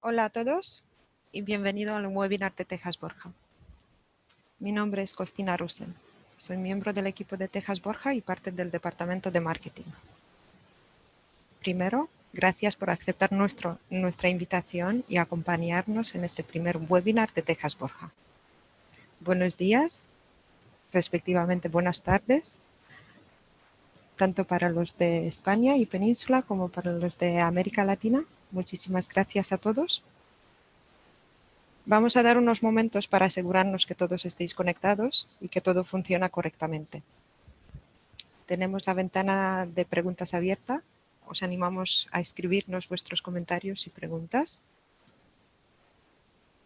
Hola a todos y bienvenido al webinar de Tejas Borja. Mi nombre es Costina Rusen. Soy miembro del equipo de Tejas Borja y parte del departamento de marketing. Primero, gracias por aceptar nuestra invitación y acompañarnos en este primer webinar de Tejas Borja. Buenos días, respectivamente buenas tardes, tanto para los de España y Península como para los de América Latina. Muchísimas gracias a todos. Vamos a dar unos momentos para asegurarnos que todos estéis conectados y que todo funciona correctamente. Tenemos la ventana de preguntas abierta. Os animamos a escribirnos vuestros comentarios y preguntas.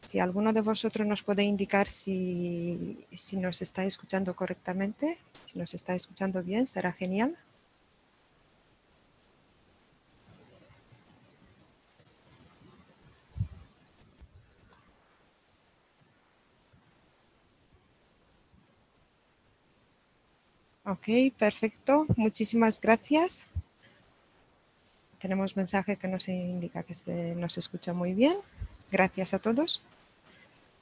Si alguno de vosotros nos puede indicar si nos está escuchando correctamente, si nos está escuchando bien, será genial. Ok, perfecto. Muchísimas gracias. Tenemos mensaje que nos indica que se nos escucha muy bien. Gracias a todos.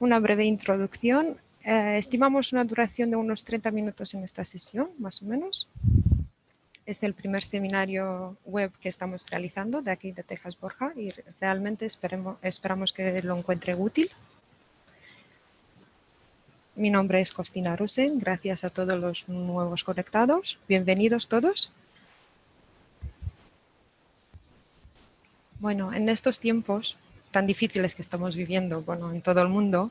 Una breve introducción. Estimamos una duración de unos 30 minutos en esta sesión, más o menos. Es el primer seminario web que estamos realizando de aquí de Tejas Borja y realmente esperamos que lo encuentre útil. Mi nombre es Costina Rusen. Gracias a todos los nuevos conectados. Bienvenidos todos. Bueno, en estos tiempos tan difíciles que estamos viviendo, en todo el mundo,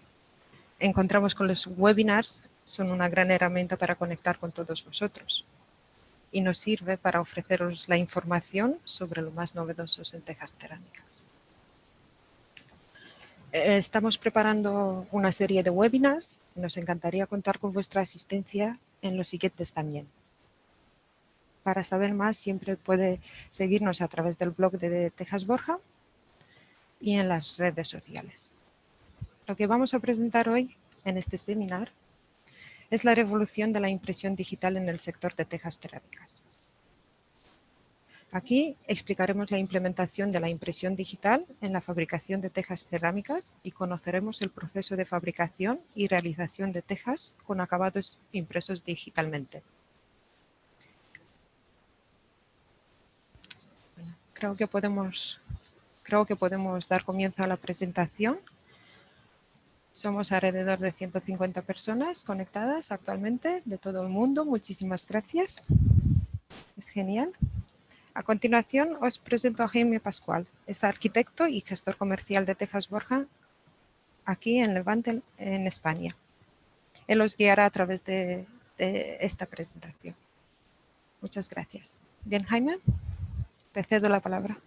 encontramos que los webinars son una gran herramienta para conectar con todos vosotros y nos sirve para ofreceros la información sobre lo más novedoso en tejas cerámicas. Estamos preparando una serie de webinars y nos encantaría contar con vuestra asistencia en los siguientes también. Para saber más siempre puede seguirnos a través del blog de Tejas Borja y en las redes sociales. Lo que vamos a presentar hoy en este seminar es la revolución de la impresión digital en el sector de tejas cerámicas. Aquí explicaremos la implementación de la impresión digital en la fabricación de tejas cerámicas y conoceremos el proceso de fabricación y realización de tejas con acabados impresos digitalmente. Creo que podemos dar comienzo a la presentación. Somos alrededor de 150 personas conectadas actualmente de todo el mundo. Muchísimas gracias. Es genial. A continuación os presento a Jaime Pascual. Es arquitecto y gestor comercial de Tejas Borja aquí en Levante, en España. Él os guiará a través de esta presentación. Muchas gracias. Bien, Jaime, te cedo la palabra.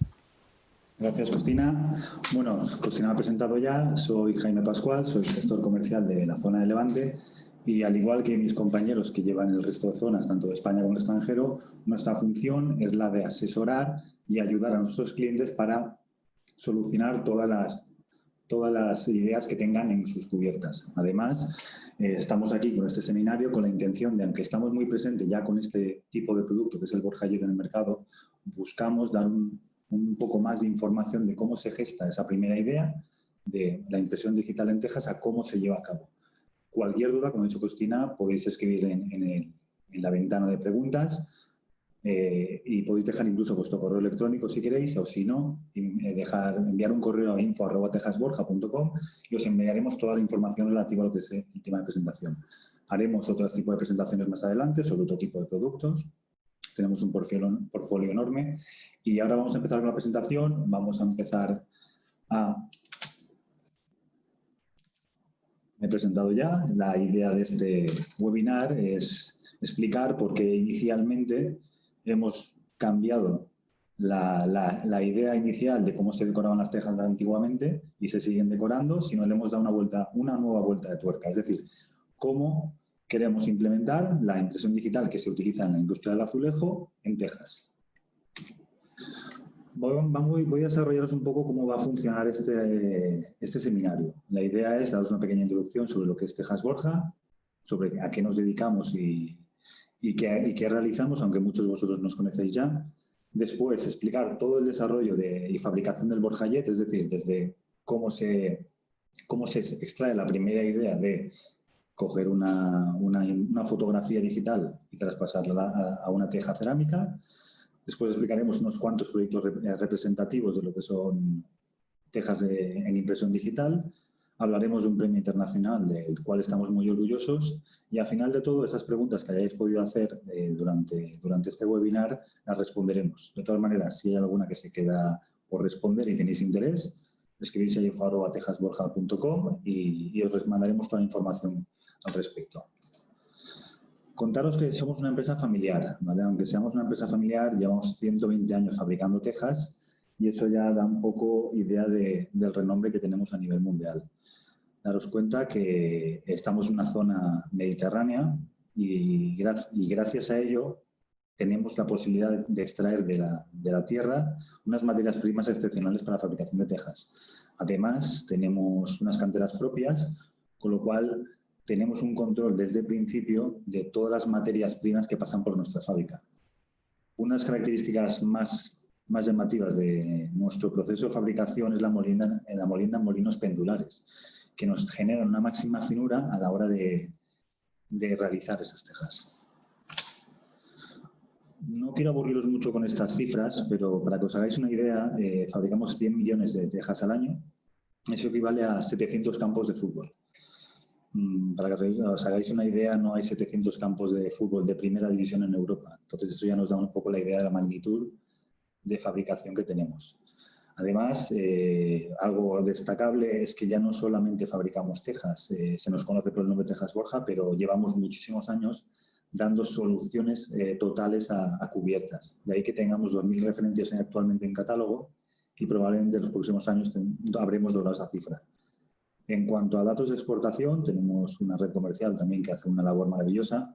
Gracias, Cristina. Bueno, Cristina me ha presentado ya. Soy Jaime Pascual, soy gestor comercial de la zona de Levante y al igual que mis compañeros que llevan el resto de zonas, tanto de España como del extranjero, nuestra función es la de asesorar y ayudar a nuestros clientes para solucionar todas las ideas que tengan en sus cubiertas. Además, estamos aquí con este seminario con la intención de, aunque estamos muy presentes ya con este tipo de producto que es el Borja-Jet en el mercado, buscamos dar un poco más de información de cómo se gesta esa primera idea de la impresión digital en tejas a cómo se lleva a cabo. Cualquier duda, como ha dicho Cristina, podéis escribir en la ventana de preguntas y podéis dejar incluso vuestro correo electrónico si queréis, o si no, enviar un correo a info@tejasborja.com y os enviaremos toda la información relativa a lo que es el tema de presentación. Haremos otro tipo de presentaciones más adelante sobre otro tipo de productos. Tenemos un portfolio enorme y ahora vamos a empezar con la presentación. Vamos a empezar a... Me he presentado ya. La idea de este webinar es explicar por qué inicialmente hemos cambiado la idea inicial de cómo se decoraban las tejas antiguamente y se siguen decorando, sino le hemos dado una nueva vuelta de tuerca. Es decir, cómo queremos implementar la impresión digital que se utiliza en la industria del azulejo en tejas. Voy a desarrollaros un poco cómo va a funcionar este seminario. La idea es daros una pequeña introducción sobre lo que es Tejas Borja, sobre a qué nos dedicamos y qué realizamos, aunque muchos de vosotros nos conocéis ya. Después, explicar todo el desarrollo y fabricación del Borja-Jet, es decir, desde cómo se extrae la primera idea de coger una fotografía digital y traspasarla a una teja cerámica. Después explicaremos unos cuantos proyectos representativos de lo que son tejas en impresión digital. Hablaremos de un premio internacional del cual estamos muy orgullosos y al final de todo, esas preguntas que hayáis podido hacer durante este webinar las responderemos. De todas maneras, si hay alguna que se queda por responder y tenéis interés, escribís a info@tejasborja.com y os mandaremos toda la información al respecto. Contaros que somos una empresa familiar, ¿vale? Aunque seamos una empresa familiar, llevamos 120 años fabricando tejas y eso ya da un poco idea del renombre que tenemos a nivel mundial. Daros cuenta que estamos en una zona mediterránea y gracias a ello tenemos la posibilidad de extraer de la tierra unas materias primas excepcionales para la fabricación de tejas. Además, tenemos unas canteras propias, con lo cual tenemos un control desde el principio de todas las materias primas que pasan por nuestra fábrica. Unas características más llamativas de nuestro proceso de fabricación es la molienda en molinos pendulares, que nos generan una máxima finura a la hora de realizar esas tejas. No quiero aburriros mucho con estas cifras, pero para que os hagáis una idea, fabricamos 100 millones de tejas al año. Eso equivale a 700 campos de fútbol. Para que os hagáis una idea, no hay 700 campos de fútbol de primera división en Europa. Entonces, eso ya nos da un poco la idea de la magnitud de fabricación que tenemos. Además, algo destacable es que ya no solamente fabricamos tejas, se nos conoce por el nombre Tejas Borja, pero llevamos muchísimos años dando soluciones totales a cubiertas. De ahí que tengamos 2.000 referencias actualmente en catálogo y probablemente en los próximos años habremos doblado esa cifra. En cuanto a datos de exportación, tenemos una red comercial también que hace una labor maravillosa,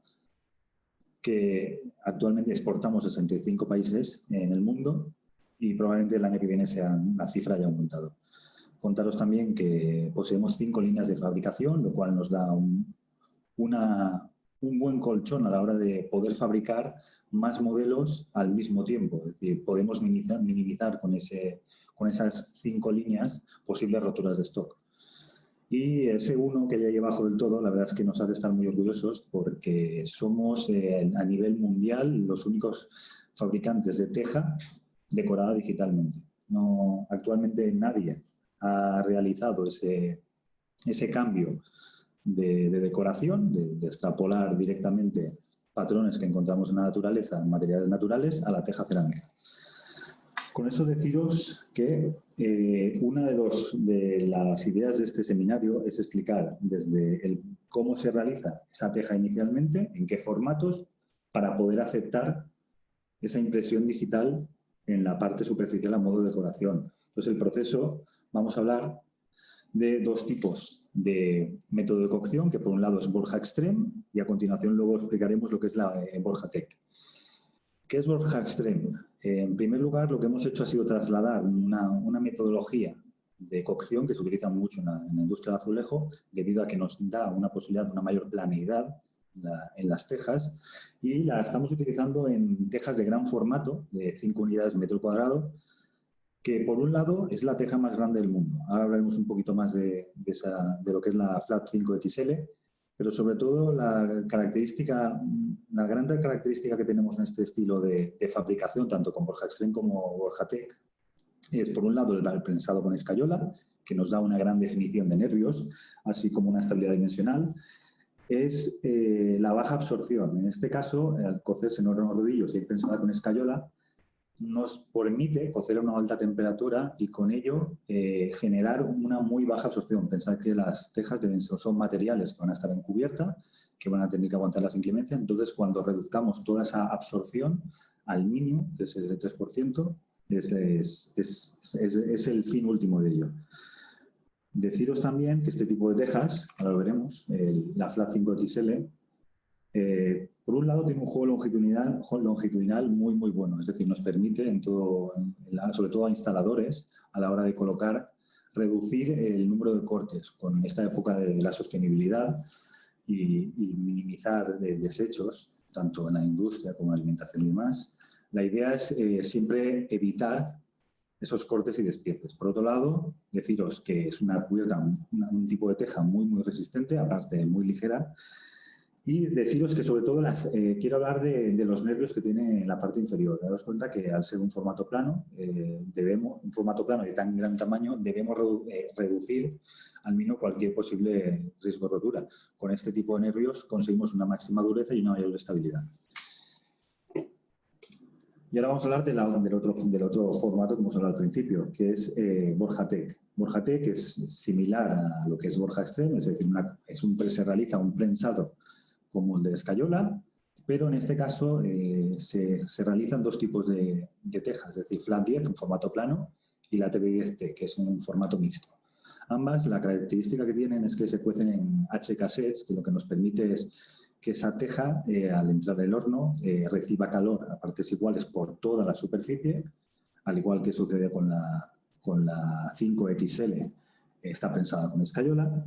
que actualmente exportamos a 65 países en el mundo y probablemente el año que viene la cifra haya aumentado. Contaros también que poseemos 5 líneas de fabricación, lo cual nos da un buen colchón a la hora de poder fabricar más modelos al mismo tiempo. Es decir, podemos minimizar con esas 5 líneas posibles roturas de stock. Y ese uno que hay ahí abajo del todo, la verdad es que nos hace estar muy orgullosos porque somos a nivel mundial los únicos fabricantes de teja decorada digitalmente. Actualmente nadie ha realizado ese cambio de decoración, de extrapolar directamente patrones que encontramos en la naturaleza, en materiales naturales, a la teja cerámica. Con eso deciros que una de las ideas de este seminario es explicar desde cómo se realiza esa teja inicialmente, en qué formatos, para poder aceptar esa impresión digital en la parte superficial a modo de decoración. Entonces, el proceso, vamos a hablar de 2 tipos de método de cocción, que por un lado es Borja Extreme y a continuación luego explicaremos lo que es la Borja Tech. ¿Qué es Borja Extreme? En primer lugar, lo que hemos hecho ha sido trasladar una metodología de cocción que se utiliza mucho en la industria del azulejo, debido a que nos da una posibilidad de una mayor planeidad en las tejas, y la estamos utilizando en tejas de gran formato, de 5 unidades metro cuadrado, que por un lado es la teja más grande del mundo. Ahora hablaremos un poquito más de lo que es la Flat 5 XL, pero sobre todo la gran característica que tenemos en este estilo de fabricación, tanto con Borja Extreme como Borja Tech, es por un lado el prensado con escayola, que nos da una gran definición de nervios, así como una estabilidad dimensional. Es la baja absorción. En este caso, al cocerse en horno rodillos y prensada con escayola, nos permite cocer a una alta temperatura y con ello generar una muy baja absorción. Pensad que las tejas son materiales que van a estar en cubierta, que van a tener que aguantar las inclemencias. Entonces, cuando reduzcamos toda esa absorción al mínimo, que es el 3%, es el fin último de ello. Deciros también que este tipo de tejas, ahora lo veremos, la Flat 5 XL, por un lado tiene un juego longitudinal muy, muy bueno. Es decir, nos permite, sobre todo a instaladores, a la hora de colocar, reducir el número de cortes con esta época de la sostenibilidad y minimizar desechos, tanto en la industria como en la alimentación y demás. La idea es siempre evitar esos cortes y despieces. Por otro lado, deciros que es una cubierta, un tipo de teja muy, muy resistente, aparte muy ligera. Y deciros que sobre todo quiero hablar de los nervios que tiene en la parte inferior. Daros cuenta que al ser un formato plano, un formato plano de tan gran tamaño, debemos reducir al mínimo cualquier posible riesgo de rotura. Con este tipo de nervios conseguimos una máxima dureza y una mayor estabilidad. Y ahora vamos a hablar del otro formato que hemos hablado al principio, que es Borja-Tec. Borja-Tec es similar a lo que es Borja Extreme, es decir, se realiza un prensado como el de escayola, pero en este caso se realizan dos tipos de tejas, es decir, Flat 10, un formato plano, y la TB10T, que es un formato mixto. Ambas, la característica que tienen es que se cuecen en H-cassettes, que lo que nos permite es que esa teja, al entrar al horno, reciba calor a partes iguales por toda la superficie, al igual que sucede con la 5XL, está pensada con escayola.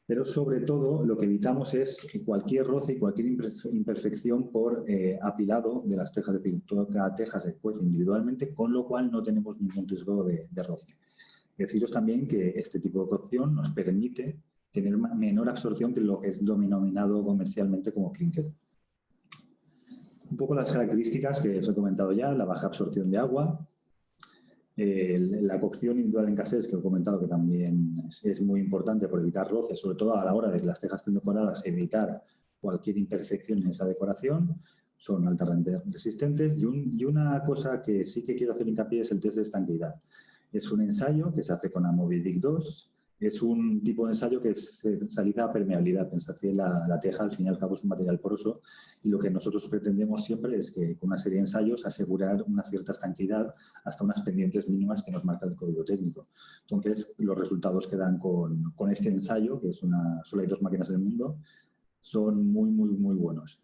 Pero sobre todo lo que evitamos es cualquier roce y cualquier imperfección por apilado de las tejas. Es decir, cada teja se cuece individualmente, con lo cual no tenemos ningún riesgo de roce. Deciros también que este tipo de cocción nos permite tener menor absorción que lo que es denominado comercialmente como clinker. Un poco las características que os he comentado ya, la baja absorción de agua, la cocción individual en cassettes, que he comentado que también es muy importante por evitar roces, sobre todo a la hora de que las tejas estén decoradas, evitar cualquier imperfección en esa decoración, son altamente resistentes. Y una cosa que sí que quiero hacer hincapié es el test de estanqueidad. Es un ensayo que se hace con Amovidic 2. Es un tipo de ensayo que se realiza a permeabilidad. Pensad que la teja, al fin y al cabo, es un material poroso y lo que nosotros pretendemos siempre es que con una serie de ensayos asegurar una cierta estanqueidad hasta unas pendientes mínimas que nos marca el código técnico. Entonces, los resultados que dan con este ensayo, que solo hay 2 máquinas en el mundo, son muy, muy, muy buenos.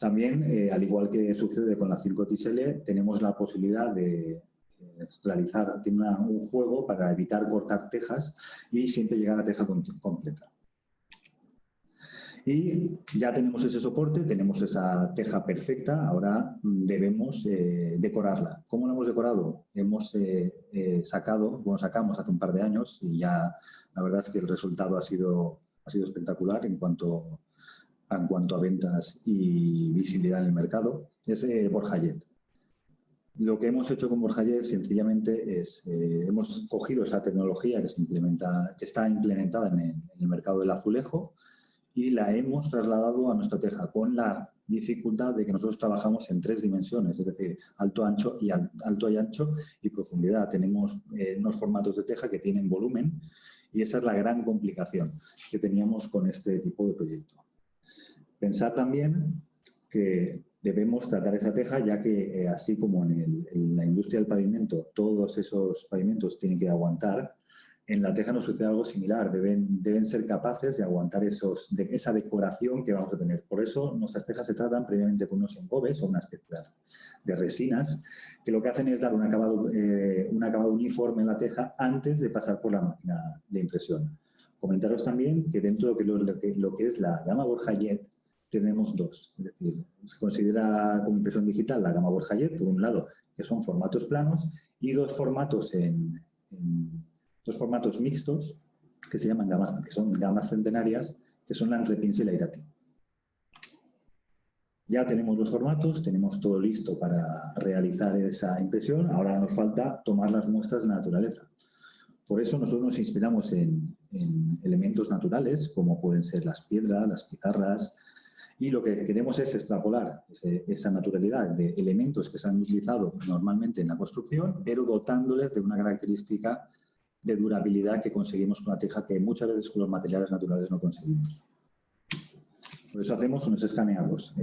También, al igual que sucede con la 5XL, tenemos la posibilidad de realizar un juego para evitar cortar tejas y siempre llegar a teja completa. Y ya tenemos ese soporte, tenemos esa teja perfecta, ahora debemos decorarla. ¿Cómo lo hemos decorado? Hemos sacamos hace un par de años y ya la verdad es que el resultado ha sido espectacular en cuanto a ventas y visibilidad en el mercado. Es Borja-Jet. Lo que hemos hecho con Borja-Jet sencillamente es, hemos cogido esa tecnología que está implementada en el mercado del azulejo y la hemos trasladado a nuestra teja con la dificultad de que nosotros trabajamos en 3 dimensiones, es decir, alto y ancho y profundidad. Tenemos unos formatos de teja que tienen volumen y esa es la gran complicación que teníamos con este tipo de proyecto. Pensar también que debemos tratar esa teja, ya que así como en la industria del pavimento, todos esos pavimentos tienen que aguantar, en la teja nos sucede algo similar. Deben ser capaces de aguantar esa decoración que vamos a tener. Por eso nuestras tejas se tratan previamente con unos engobes o una especie de resinas, que lo que hacen es dar un acabado uniforme en la teja antes de pasar por la máquina de impresión. Comentaros también que dentro de lo que es la gama Borja-Jet, tenemos 2, es decir, se considera como impresión digital la gama Borja-Jet, por un lado, que son formatos planos, y 2 formatos mixtos, que se llaman gamas, que son gamas centenarias, que son la entrepincel y la Irati. Ya tenemos los formatos, tenemos todo listo para realizar esa impresión, ahora nos falta tomar las muestras de la naturaleza. Por eso nosotros nos inspiramos en elementos naturales, como pueden ser las piedras, las pizarras, y lo que queremos es extrapolar esa naturalidad de elementos que se han utilizado normalmente en la construcción, pero dotándoles de una característica de durabilidad que conseguimos con la teja que muchas veces con los materiales naturales no conseguimos. Por eso hacemos unos escaneados.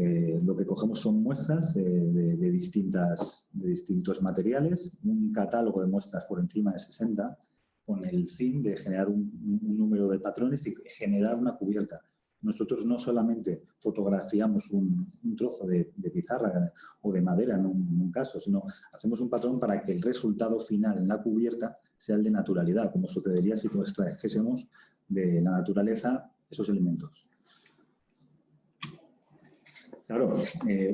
Lo que cogemos son muestras de distintos materiales, un catálogo de muestras por encima de 60, con el fin de generar un número de patrones y generar una cubierta. Nosotros no solamente fotografiamos un trozo de pizarra o de madera en un caso, sino hacemos un patrón para que el resultado final en la cubierta sea el de naturalidad, como sucedería si extrajésemos de la naturaleza esos elementos. Claro,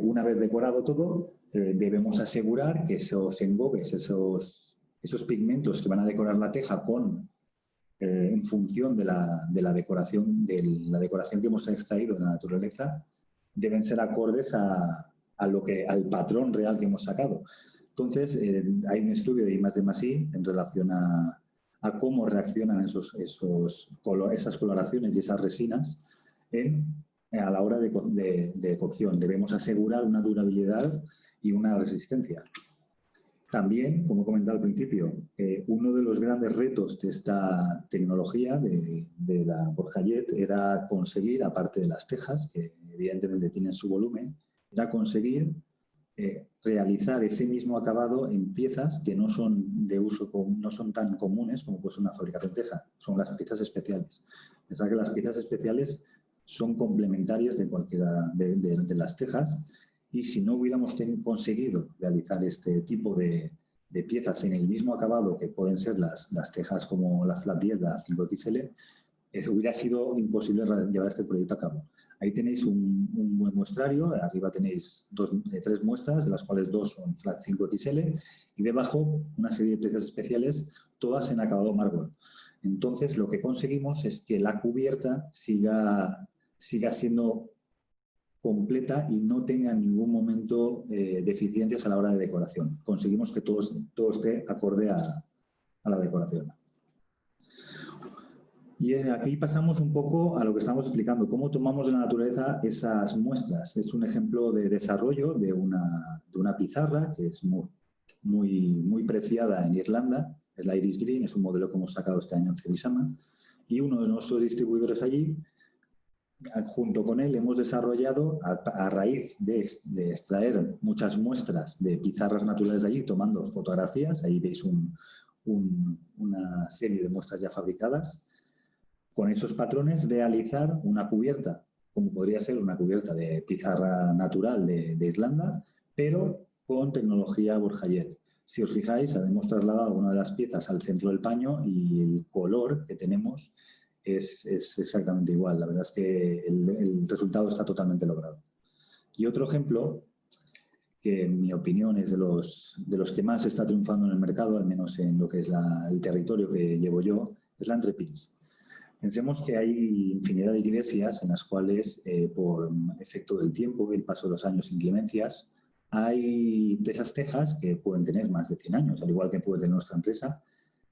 una vez decorado todo, debemos asegurar que esos engobes, esos esos pigmentos que van a decorar la teja en función de la decoración que hemos extraído de la naturaleza, deben ser acordes al patrón real que hemos sacado. Entonces, hay un estudio de I+D+I en relación a cómo reaccionan esas coloraciones y esas resinas a la hora de cocción. Debemos asegurar una durabilidad y una resistencia. También, como he comentado al principio, uno de los grandes retos de esta tecnología de la Borjayet era conseguir, aparte de las tejas, que evidentemente tienen su volumen, era conseguir realizar ese mismo acabado en piezas que no son de uso, no son tan comunes como pues una fabricación teja, son las piezas especiales. Pensad que las piezas especiales son complementarias de cualquiera de las tejas, y si no hubiéramos conseguido realizar este tipo de piezas en el mismo acabado que pueden ser las tejas como la Flat 10, la 5XL, hubiera sido imposible llevar este proyecto a cabo. Ahí tenéis un buen muestrario, arriba tenéis 3 muestras, de las cuales 2 son Flat 5XL, y debajo una serie de piezas especiales, todas en acabado mármol. Entonces, lo que conseguimos es que la cubierta siga siendo completa y no tenga en ningún momento deficiencias a la hora de decoración. Conseguimos que todo esté acorde a la decoración. Y aquí pasamos un poco a lo que estamos explicando, cómo tomamos de la naturaleza esas muestras. Es un ejemplo de desarrollo de una pizarra que es muy preciada en Irlanda, es la Iris Green, es un modelo que hemos sacado este año en Cebisama, y uno de nuestros distribuidores allí, junto con él, hemos desarrollado, a raíz de extraer muchas muestras de pizarras naturales de allí, tomando fotografías, ahí veis una serie de muestras ya fabricadas, con esos patrones realizar una cubierta, como podría ser una cubierta de pizarra natural de Irlanda, pero con tecnología Borjayet. Si os fijáis, hemos trasladado una de las piezas al centro del paño y el color que tenemos es exactamente igual. La verdad es que el resultado está totalmente logrado. Y otro ejemplo, que en mi opinión es de los que más está triunfando en el mercado, al menos en lo que es el territorio que llevo yo, es la Entrepins. Pensemos que hay infinidad de iglesias en las cuales, por efecto del tiempo y el paso de los años, inclemencias, hay de esas tejas que pueden tener más de 100 años, al igual que puede tener nuestra empresa,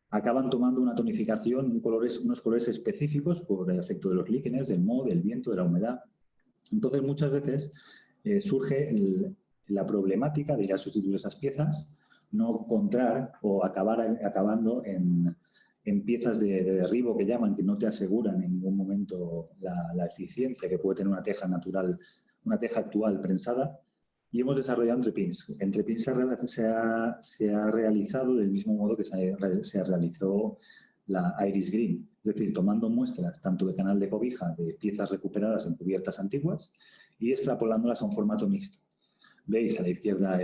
acaban tomando una tonificación, unos colores específicos por el efecto de los líquenes, del moho, del viento, de la humedad. Entonces, muchas veces surge la problemática de ir a sustituir esas piezas, no encontrar o acabando en piezas de derribo que llaman, que no te aseguran en ningún momento la eficiencia que puede tener una teja natural, una teja actual prensada, y hemos desarrollado Entrepins. Entrepins se ha realizado del mismo modo que se realizó la Iris Green, es decir, tomando muestras tanto de canal de cobija de piezas recuperadas en cubiertas antiguas y extrapolándolas a un formato mixto. Veis a la izquierda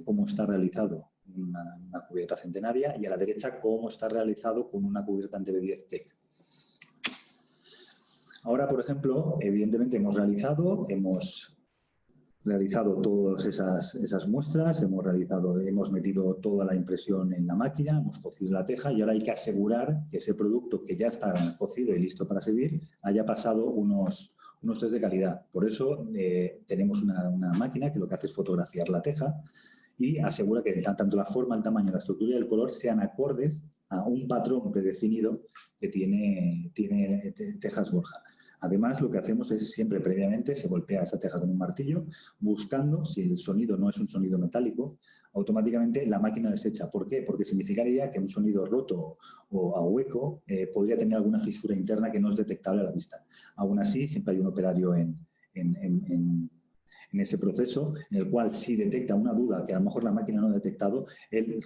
cómo está realizado una cubierta centenaria y a la derecha cómo está realizado con una cubierta NTB10 Tech. Ahora, por ejemplo, evidentemente hemos realizado todas esas muestras, hemos metido toda la impresión en la máquina, hemos cocido la teja y ahora hay que asegurar que ese producto que ya está cocido y listo para servir haya pasado unos test de calidad. Por eso tenemos una máquina que lo que hace es fotografiar la teja y asegura que tanto la forma, el tamaño, la estructura y el color sean acordes a un patrón predefinido que tiene tejas Borja. Además, lo que hacemos es siempre previamente se golpea esa teja con un martillo, buscando, si el sonido no es un sonido metálico, automáticamente la máquina desecha. ¿Por qué? Porque significaría que un sonido roto o a hueco podría tener alguna fisura interna que no es detectable a la vista. Aún así, siempre hay un operario en ese proceso, en el cual si detecta una duda que a lo mejor la máquina no ha detectado, él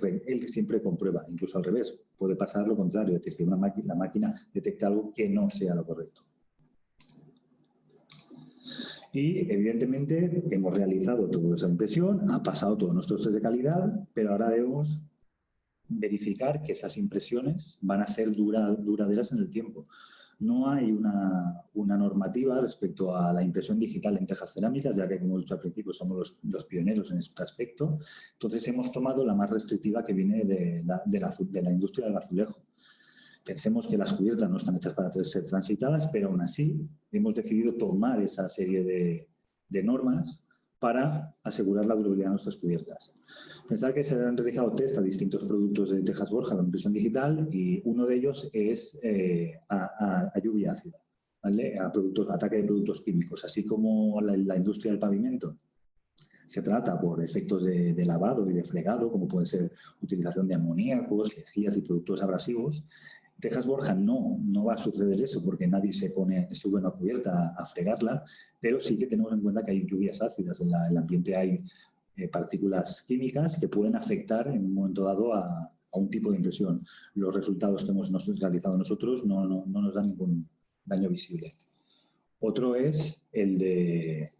siempre comprueba. Incluso al revés, puede pasar lo contrario, es decir, que la máquina detecta algo que no sea lo correcto. Y, evidentemente, hemos realizado toda esa impresión, ha pasado todos nuestros test de calidad, pero ahora debemos verificar que esas impresiones van a ser duraderas en el tiempo. No hay una normativa respecto a la impresión digital en tejas cerámicas, ya que, como he dicho al principio, somos los pioneros en este aspecto. Entonces, hemos tomado la más restrictiva que viene de la industria del azulejo. Pensemos que las cubiertas no están hechas para ser transitadas, pero aún así hemos decidido tomar esa serie de normas para asegurar la durabilidad de nuestras cubiertas. Pensar que se han realizado test a distintos productos de Tejas Borja con impresión digital y uno de ellos es a lluvia ácida, ¿vale? A ataque de productos químicos, así como la industria del pavimento se trata por efectos de lavado y de fregado, como puede ser utilización de amoníacos, lejías y productos abrasivos. Tejas Borja no va a suceder eso porque nadie sube una cubierta a fregarla, pero sí que tenemos en cuenta que hay lluvias ácidas. En el ambiente hay partículas químicas que pueden afectar en un momento dado a un tipo de impresión. Los resultados que hemos realizado nosotros no nos dan ningún daño visible. Otro es el de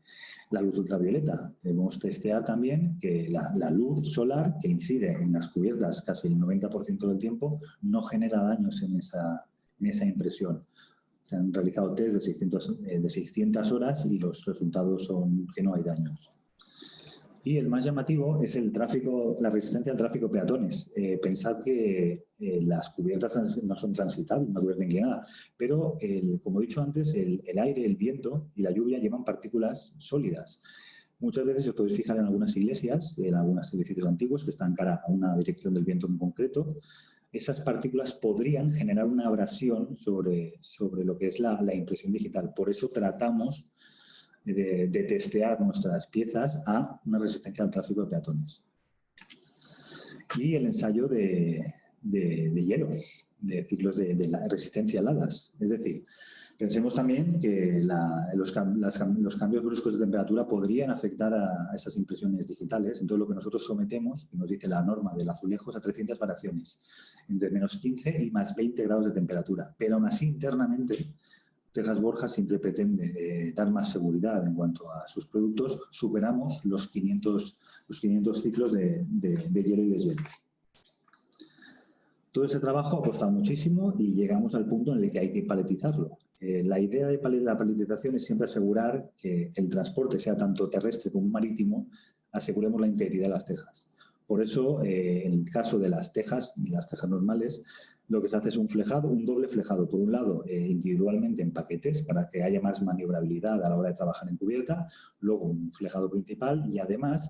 la luz ultravioleta. Debemos testear también que la luz solar, que incide en las cubiertas casi el 90% del tiempo, no genera daños en esa impresión. Se han realizado test de 600 horas y los resultados son que no hay daños. Y el más llamativo es la resistencia al tráfico de peatones. Pensad que las cubiertas no son transitables, una cubierta inclinada, pero como he dicho antes, el aire, el viento y la lluvia llevan partículas sólidas. Muchas veces os podéis fijar en algunas iglesias, en algunos edificios antiguos que están cara a una dirección del viento en concreto. Esas partículas podrían generar una abrasión sobre lo que es la impresión digital. Por eso tratamos de testear nuestras piezas a una resistencia al tráfico de peatones. Y el ensayo de hielo, de ciclos de la resistencia a heladas. Es decir, pensemos también que los cambios bruscos de temperatura podrían afectar a esas impresiones digitales. Entonces, lo que nosotros sometemos, que nos dice la norma del azulejo, es a 300 variaciones, entre menos 15 y más 20 grados de temperatura. Pero aún así, internamente, Tejas Borja siempre pretende dar más seguridad en cuanto a sus productos. Superamos los 500 ciclos de hielo y deshielo. Todo ese trabajo ha costado muchísimo y llegamos al punto en el que hay que paletizarlo. La idea de la paletización es siempre asegurar que el transporte, sea tanto terrestre como marítimo, aseguremos la integridad de las tejas. Por eso, en el caso de las tejas normales, lo que se hace es un doble flejado. Por un lado, individualmente en paquetes para que haya más maniobrabilidad a la hora de trabajar en cubierta, luego un flejado principal y además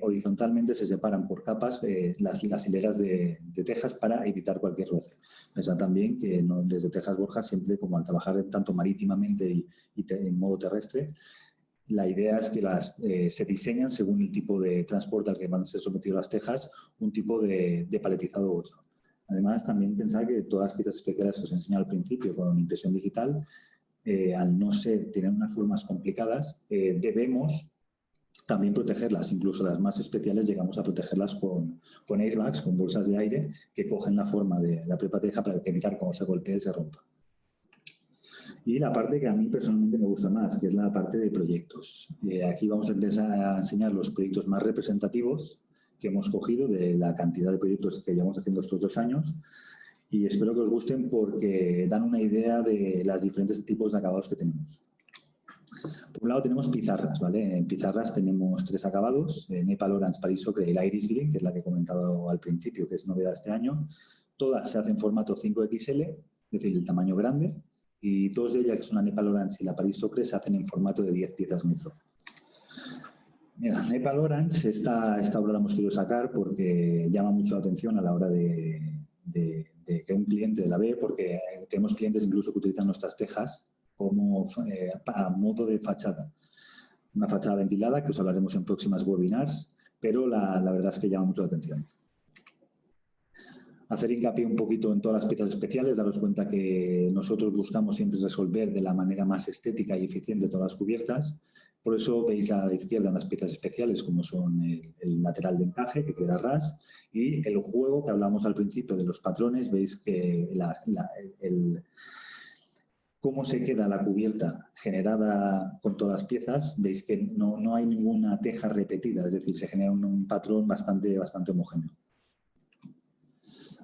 horizontalmente se separan por capas las hileras de tejas para evitar cualquier roce. Pensad también que desde Tejas Borja, siempre como al trabajar tanto marítimamente y en modo terrestre, la idea es que se diseñan según el tipo de transporte al que van a ser sometidas las tejas, un tipo de paletizado u otro. Además, también pensar que todas las piezas especiales que os he enseñado al principio con impresión digital, al no tener unas formas complicadas, debemos también protegerlas. Incluso las más especiales llegamos a protegerlas con airbags, con bolsas de aire que cogen la forma de la propia teja para evitar que cuando se golpee se rompa. Y la parte que a mí personalmente me gusta más, que es la parte de proyectos. Aquí vamos a enseñar los proyectos más representativos que hemos cogido de la cantidad de proyectos que llevamos haciendo estos 2 años y espero que os gusten porque dan una idea de los diferentes tipos de acabados que tenemos. Por un lado tenemos pizarras, ¿vale? En pizarras tenemos 3 acabados, Nepal Orange, Paris Ocre y la Iris Green, que es la que he comentado al principio, que es novedad este año. Todas se hacen en formato 5XL, es decir, el tamaño grande, y 2 de ellas, que son la Nepal Orange y la Paris Ocre, se hacen en formato de 10 piezas metro. Mira, Nepal Orange, esta obra la hemos querido sacar porque llama mucho la atención a la hora de que un cliente la ve, porque tenemos clientes incluso que utilizan nuestras tejas como a modo de fachada. Una fachada ventilada que os hablaremos en próximas webinars, pero la verdad es que llama mucho la atención. Hacer hincapié un poquito en todas las piezas especiales, daros cuenta que nosotros buscamos siempre resolver de la manera más estética y eficiente todas las cubiertas. Por eso veis a la izquierda unas piezas especiales como son el lateral de encaje, que queda ras, y el juego que hablamos al principio de los patrones. Veis que cómo se queda la cubierta generada con todas las piezas. Veis que no hay ninguna teja repetida, es decir, se genera un patrón bastante homogéneo.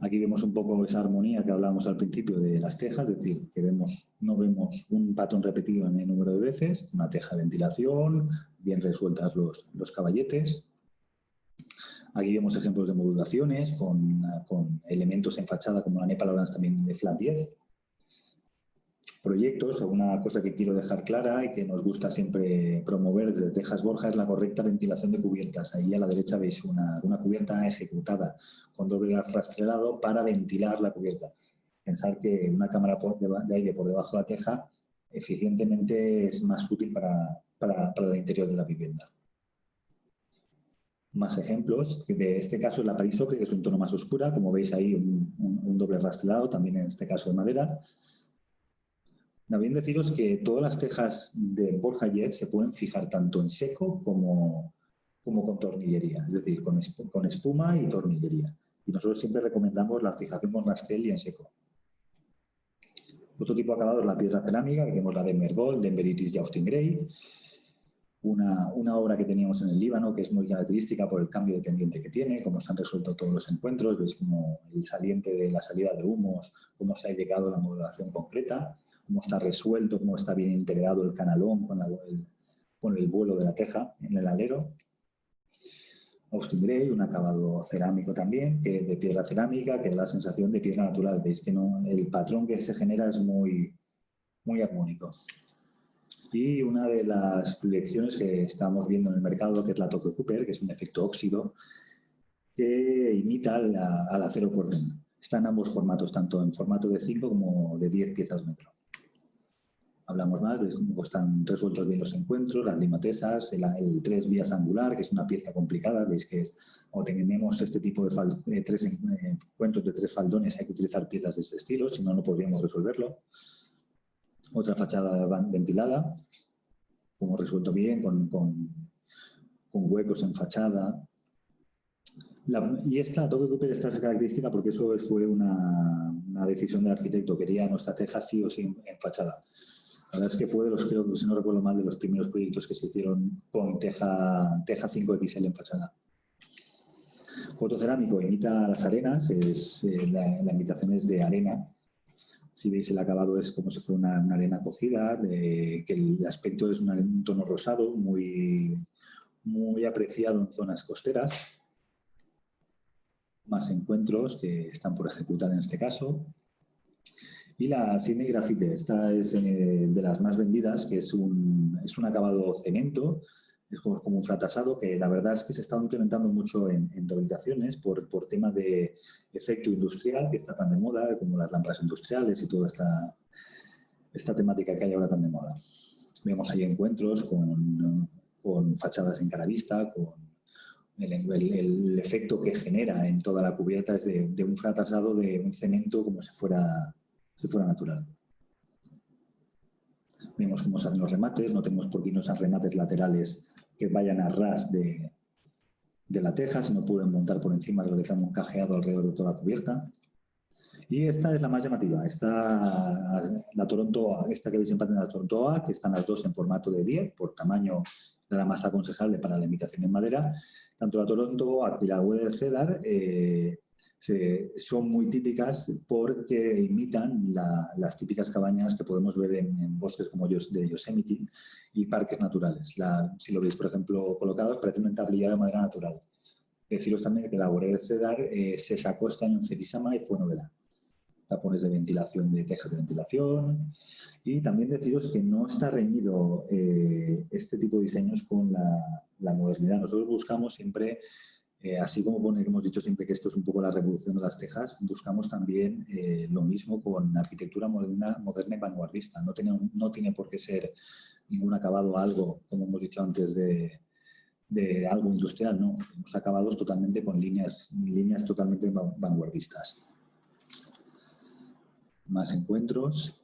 Aquí vemos un poco esa armonía que hablábamos al principio de las tejas, es decir, que no vemos un patrón repetido en el número de veces, una teja de ventilación, bien resueltas los caballetes. Aquí vemos ejemplos de modulaciones con elementos en fachada como la Nepal Orange también de Flat 10. Proyectos, una cosa que quiero dejar clara y que nos gusta siempre promover desde Tejas Borja es la correcta ventilación de cubiertas. Ahí a la derecha veis una cubierta ejecutada con doble rastrelado para ventilar la cubierta. Pensar que una cámara de aire por debajo de la teja eficientemente es más útil para el interior de la vivienda. Más ejemplos, de este caso es la Paris Ocre, que es un tono más oscura, como veis ahí un doble rastrelado, también en este caso de madera. También deciros que todas las tejas de Borja Jet se pueden fijar tanto en seco como con tornillería, es decir, con espuma y tornillería. Y nosotros siempre recomendamos la fijación con rastrel y en seco. Otro tipo de acabado es la piedra cerámica, que tenemos la Denver Gold, Denver Iris y Austin Gray. Una obra que teníamos en el Líbano, que es muy característica por el cambio de pendiente que tiene, cómo se han resuelto todos los encuentros, veis como el saliente de la salida de humos, cómo se ha llegado a la modulación concreta, cómo está resuelto, cómo está bien integrado el canalón con el vuelo de la teja en el alero. Austin Gray, un acabado cerámico también, que de piedra cerámica, que da la sensación de piedra natural. Veis que el patrón que se genera es muy, muy armónico. Y una de las proyecciones que estamos viendo en el mercado, que es la Tokyo Cooper, que es un efecto óxido, que imita al acero Corden. Está en ambos formatos, tanto en formato de 5 como de 10 piezas metro. Hablamos más de cómo están resueltos bien los encuentros, las limatesas, el 3 vías angular, que es una pieza complicada. Veis que o tenemos este tipo de 3 encuentros de 3 faldones, hay que utilizar piezas de este estilo, si no, no podríamos resolverlo. Otra fachada ventilada, como resuelto bien, con huecos en fachada. Y esta Tokyo Cooper está característica porque eso fue una decisión del arquitecto. Quería nuestra teja sí o sí en fachada. La verdad es que fue de los, creo que si no recuerdo mal, de los primeros proyectos que se hicieron con teja 5XL en fachada. Fotocerámico imita las arenas, la imitación es de arena. Si veis el acabado es como si fuera una arena cocida, que el aspecto es un tono rosado, muy, muy apreciado en zonas costeras. Más encuentros que están por ejecutar en este caso. Y la Sydney Graffite, esta es de las más vendidas, que es un acabado cemento, es como un fratasado, que la verdad es que se está implementando mucho en rehabilitaciones por tema de efecto industrial, que está tan de moda, como las lámparas industriales y toda esta temática que hay ahora tan de moda. Vemos ahí encuentros con fachadas en cara vista, con el efecto que genera en toda la cubierta es de un fratasado de un cemento como si fuera natural. Vemos cómo salen los remates, no tenemos por qué no sean remates laterales que vayan a ras de la teja, sino pueden montar por encima realizando un cajeado alrededor de toda la cubierta. Y esta es la más llamativa, la Toronto, esta que veis en pantalla, la Toronto A, que están las dos en formato de 10, por tamaño la más aconsejable para la imitación en madera. Tanto la Toronto A y la Wed del Cedar son muy típicas porque imitan las típicas cabañas que podemos ver en bosques como de Yosemite y parques naturales. Si lo veis, por ejemplo, colocados, parece una tablilla de madera natural. Deciros también que la Wed del Cedar se sacó este año en Cerisama y fue novedad. Tapones de ventilación, de tejas de ventilación. Y también deciros que no está reñido este tipo de diseños con la modernidad. Nosotros buscamos siempre, así como hemos dicho siempre que esto es un poco la revolución de las tejas, buscamos también lo mismo con arquitectura moderna y vanguardista. No tiene por qué ser ningún acabado algo, como hemos dicho antes, de algo industrial, no. Hemos acabados totalmente con líneas totalmente vanguardistas. Más encuentros.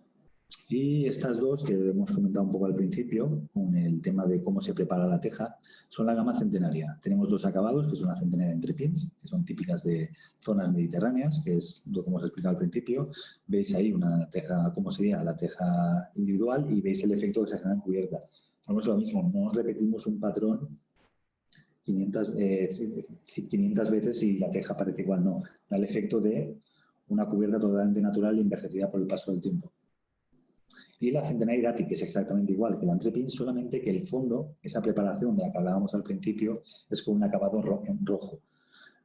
Y estas dos que hemos comentado un poco al principio, con el tema de cómo se prepara la teja, son la gama centenaria. Tenemos dos acabados, que son la centenaria entrepins, que son típicas de zonas mediterráneas, que es lo que hemos explicado al principio. Veis ahí una teja, cómo sería la teja individual, y veis el efecto que se genera en cubierta. Hacemos lo mismo, no repetimos un patrón 500 veces y la teja parece igual, no. Da el efecto de una cubierta totalmente natural y envejecida por el paso del tiempo. Y la Centenary Irati, que es exactamente igual que la Entrepin, solamente que el fondo, esa preparación de la que hablábamos al principio, es con un acabado rojo.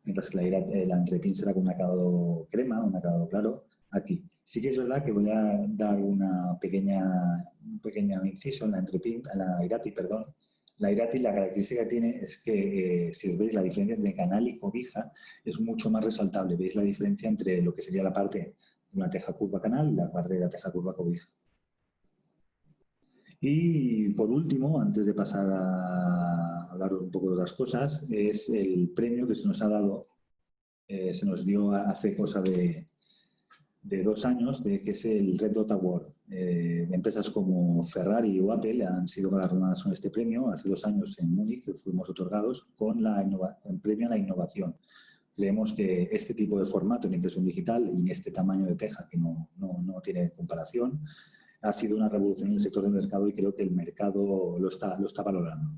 Mientras que la Entrepin será con un acabado crema, un acabado claro, aquí. Sí que es verdad que voy a dar un pequeño inciso en la Entrepin, en la Irati, perdón. La Irati, la característica que tiene es que, si os veis, la diferencia entre canal y cobija es mucho más resaltable. Veis la diferencia entre lo que sería la parte de una teja curva canal y la parte de la teja curva cobija. Y por último, antes de pasar a hablar un poco de otras cosas, es el premio que se nos ha dado, se nos dio hace cosa de 2 años, que es el Red Dot Award. Empresas como Ferrari o Apple han sido galardonadas con este premio. Hace 2 años en Múnich fuimos otorgados con el premio a la innovación. Creemos que este tipo de formato en impresión digital y en este tamaño de teja, que no tiene comparación, ha sido una revolución en el sector del mercado y creo que el mercado lo está valorando.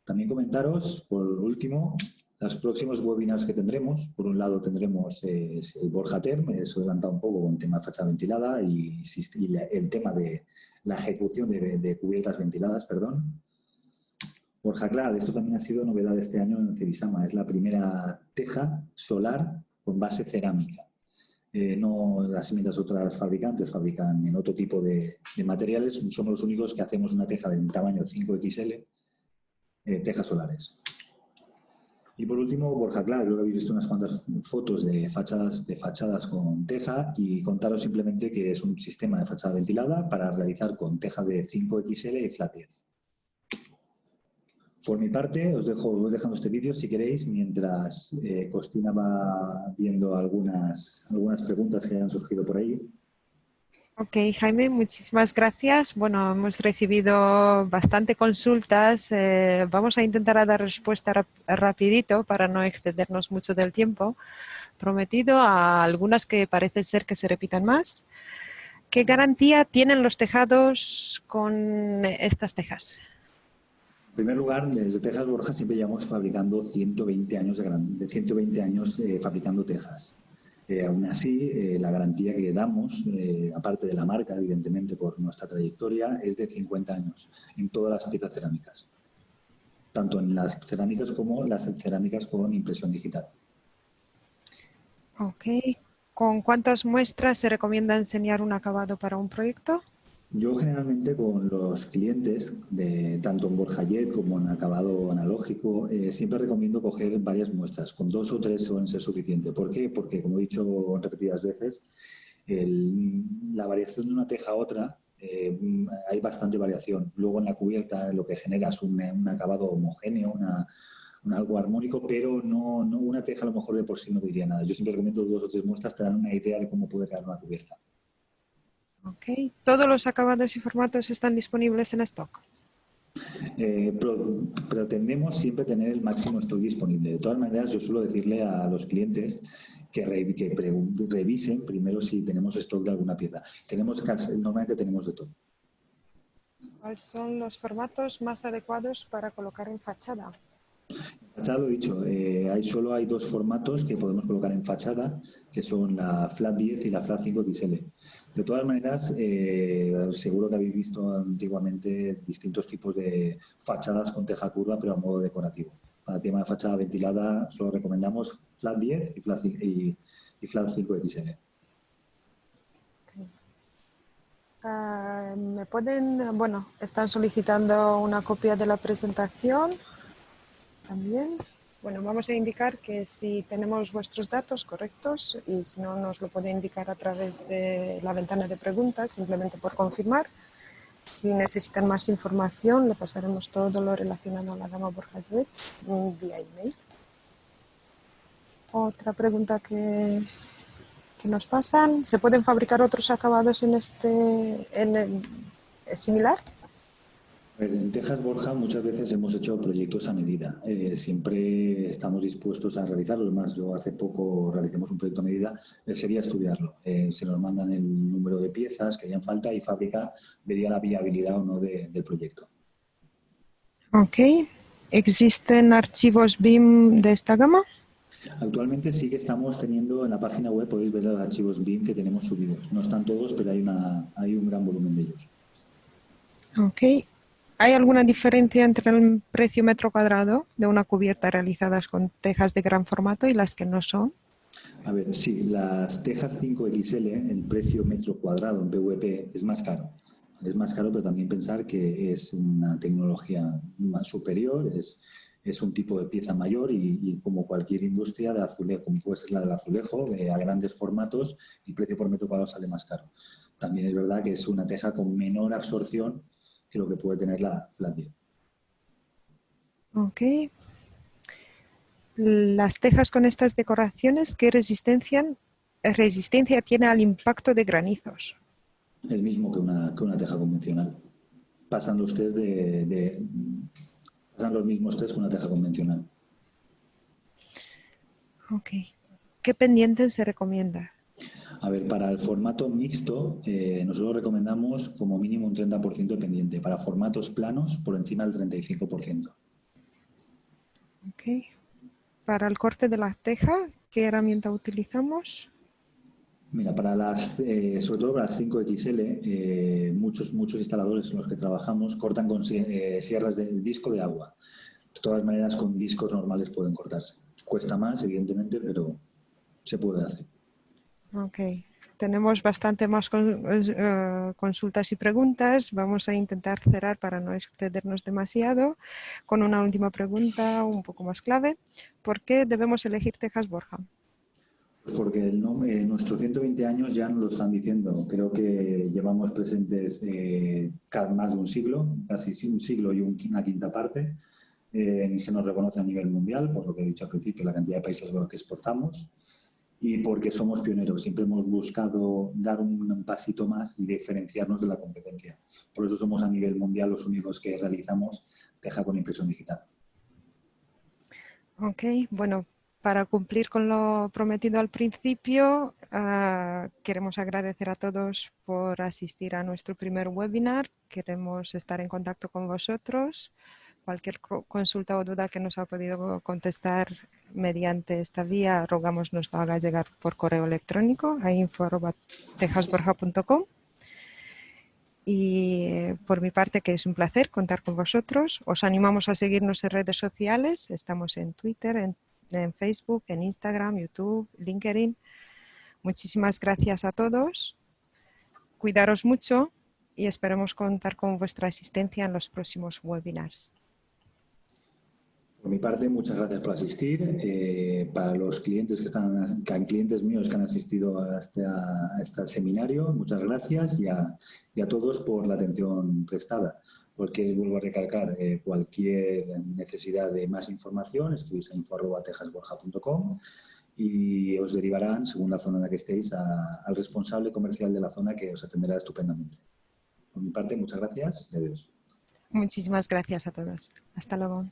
También comentaros, por último, los próximos webinars que tendremos. Por un lado tendremos el Borja Term, eso he adelantado un poco con el tema de fachada ventilada y el tema de la ejecución de cubiertas ventiladas, perdón. Borja Clad, esto también ha sido novedad este año en Cebisama, es la primera teja solar con base cerámica. No las otras fabricantes fabrican en otro tipo de materiales, somos los únicos que hacemos una teja de tamaño 5XL, tejas solares. Y por último, Borja Clad, creo que habéis visto unas cuantas fotos de fachadas con teja y contaros simplemente que es un sistema de fachada ventilada para realizar con teja de 5XL y flat 10. Por mi parte, os voy dejando este vídeo si queréis, mientras Costina va viendo algunas preguntas que hayan surgido por ahí. Ok, Jaime, muchísimas gracias. Bueno, hemos recibido bastante consultas. Vamos a intentar dar respuesta rapidito para no excedernos mucho del tiempo prometido, a algunas que parece ser que se repitan más. ¿Qué garantía tienen los tejados con estas tejas? En primer lugar, desde Tejas Borja siempre llevamos fabricando 120 años fabricando tejas. Aún así, la garantía que damos, aparte de la marca, evidentemente por nuestra trayectoria, es de 50 años en todas las piezas cerámicas. Tanto en las cerámicas como las cerámicas con impresión digital. Ok. ¿Con cuántas muestras se recomienda enseñar un acabado para un proyecto? Yo generalmente con los clientes, tanto en Borja-Jet como en acabado analógico, siempre recomiendo coger varias muestras. Con 2 o 3 suelen ser suficientes. ¿Por qué? Porque, como he dicho repetidas veces, la variación de una teja a otra, hay bastante variación. Luego en la cubierta lo que genera es un acabado homogéneo, algo armónico, pero no una teja a lo mejor de por sí no diría nada. Yo siempre recomiendo 2 o 3 muestras, te dan una idea de cómo puede quedar una cubierta. Ok. ¿Todos los acabados y formatos están disponibles en stock? Pretendemos siempre tener el máximo stock disponible. De todas maneras, yo suelo decirle a los clientes que revisen primero si tenemos stock de alguna pieza. Normalmente tenemos de todo. ¿Cuáles son los formatos más adecuados para colocar en fachada? Fachada, lo he dicho, solo hay 2 formatos que podemos colocar en fachada, que son la Flat 10 y la Flat 5XL. De todas maneras, seguro que habéis visto antiguamente distintos tipos de fachadas con teja curva, pero a modo decorativo. Para el tema de fachada ventilada, solo recomendamos Flat 10 y Flat 5XL. Están solicitando una copia de la presentación también. Bueno, vamos a indicar que si tenemos vuestros datos correctos y si no nos lo puede indicar a través de la ventana de preguntas, simplemente por confirmar. Si necesitan más información, le pasaremos todo lo relacionado a la gama Borja-Jet vía email. Otra pregunta que nos pasan: ¿se pueden fabricar otros acabados similar? En Tejas Borja muchas veces hemos hecho proyectos a medida. Siempre estamos dispuestos a realizarlo. Además, yo hace poco realicemos un proyecto a medida. Sería estudiarlo. Se nos mandan el número de piezas que harían falta y fábrica vería la viabilidad o no del proyecto. Ok. ¿Existen archivos BIM de esta gama? Actualmente sí que estamos teniendo en la página web, podéis ver los archivos BIM que tenemos subidos. No están todos, pero hay un gran volumen de ellos. Ok. ¿Hay alguna diferencia entre el precio metro cuadrado de una cubierta realizadas con tejas de gran formato y las que no son? A ver, sí, las tejas 5XL, el precio metro cuadrado en PVP es más caro. Es más caro, pero también pensar que es una tecnología más superior, es un tipo de pieza mayor y como cualquier industria de azulejo, como puede ser la del azulejo, a grandes formatos, el precio por metro cuadrado sale más caro. También es verdad que es una teja con menor absorción que lo que puede tener la flat deal. Ok. Las tejas con estas decoraciones, ¿qué resistencia tiene al impacto de granizos? El mismo que una teja convencional. Pasan los test pasan los mismos test que una teja convencional. Ok. ¿Qué pendientes se recomienda? A ver, para el formato mixto, nosotros recomendamos como mínimo un 30% de pendiente. Para formatos planos, por encima del 35%. Ok. Para el corte de la teja, ¿qué herramienta utilizamos? Mira, sobre todo para las 5XL, muchos instaladores en los que trabajamos cortan con sierras de disco de agua. De todas maneras, con discos normales pueden cortarse. Cuesta más, evidentemente, pero se puede hacer. Ok. Tenemos bastante más consultas y preguntas. Vamos a intentar cerrar para no excedernos demasiado con una última pregunta un poco más clave. ¿Por qué debemos elegir tejas Borja? Pues porque nuestros 120 años ya nos lo están diciendo. Creo que llevamos presentes más de un siglo, casi un siglo y una quinta parte. Y se nos reconoce a nivel mundial, por lo que he dicho al principio, la cantidad de países a los que exportamos. Y porque somos pioneros, siempre hemos buscado dar un pasito más y diferenciarnos de la competencia. Por eso somos a nivel mundial los únicos que realizamos teja con impresión digital. Ok, bueno, para cumplir con lo prometido al principio, queremos agradecer a todos por asistir a nuestro primer webinar. Queremos estar en contacto con vosotros. Cualquier consulta o duda que nos ha podido contestar mediante esta vía, rogamos nos lo haga llegar por correo electrónico a info@tejasborja.com. Y por mi parte, que es un placer contar con vosotros. Os animamos a seguirnos en redes sociales. Estamos en Twitter, en Facebook, en Instagram, YouTube, LinkedIn. Muchísimas gracias a todos. Cuidaros mucho y esperemos contar con vuestra asistencia en los próximos webinars. Por mi parte, muchas gracias por asistir. Para los clientes clientes míos que han asistido a este seminario, muchas gracias y a todos por la atención prestada. Porque vuelvo a recalcar, cualquier necesidad de más información, escribís a info@tejasborja.com y os derivarán, según la zona en la que estéis, al responsable comercial de la zona que os atenderá estupendamente. Por mi parte, muchas gracias y adiós. Muchísimas gracias a todos. Hasta luego.